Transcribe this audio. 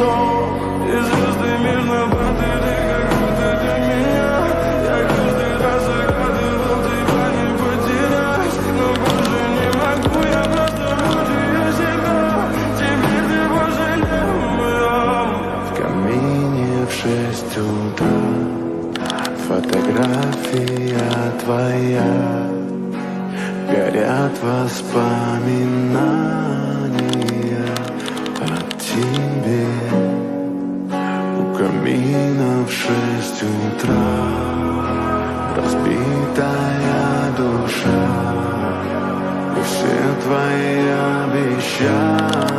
вздох. И звезды мирно падали, как будто для меня. Я каждый раз загадывал тебя не потерять, но больше не могу, я просто мучаю себя. Теперь ты больше не моя. В камине в 6 утра фотография твоя. Горят воспоминания о тебе. У камина в 6 утра разбитая душа. И все твои обещания